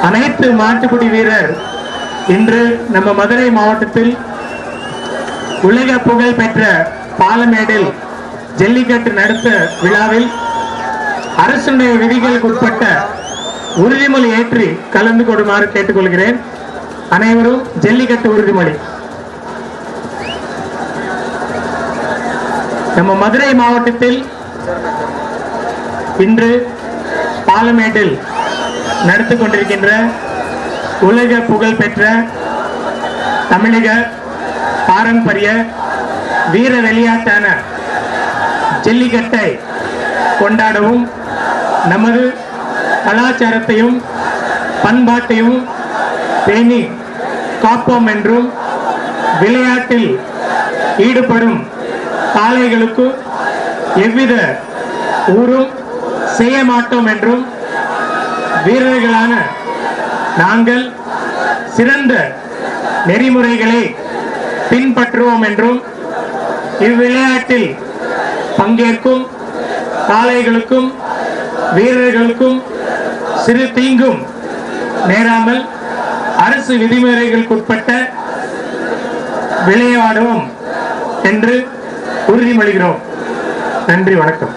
அனைத்து மாட்டுப்பிடி வீரர் இன்று நம்ம மதுரை மாவட்டத்தில் உலக புகழ் பெற்ற பாலமேடில் ஜல்லிக்கட்டு நடத்த விழாவில் அரசுடைய விதிகளுக்கு உட்பட்ட உறுதிமொழி ஏற்றி கலந்து கொள்ளுமாறு கேட்டுக்கொள்கிறேன். அனைவரும் ஜல்லிக்கட்டு உறுதிமொழி. நம்ம மதுரை மாவட்டத்தில் இன்று பாலமேடில் நடத்தி கொண்டிருக்கின்ற உலக புகழ் பெற்ற தமிழக பாரம்பரிய வீர விளையாட்டான ஜல்லிக்கட்டை கொண்டாடவும் நமது கலாச்சாரத்தையும் பண்பாட்டையும் பேணி காப்போம் என்றும் விளையாட்டில் ஈடுபடும் காளைகளுக்கு எவ்வித ஊரும் செய்ய மாட்டோம் என்றும் வீரர்களான நாங்கள் சிறந்த நெறிமுறைகளை பின்பற்றுவோம் என்றும் இவ்விளையாட்டில் பங்கேற்கும் காளைகளுக்கும் வீரர்களுக்கும் சிறு தீங்கும் நேராமல் அரசு விதிமுறைகளுக்குட்பட்ட விளையாடுவோம் என்று உறுதிமொழிகிறோம். நன்றி, வணக்கம்.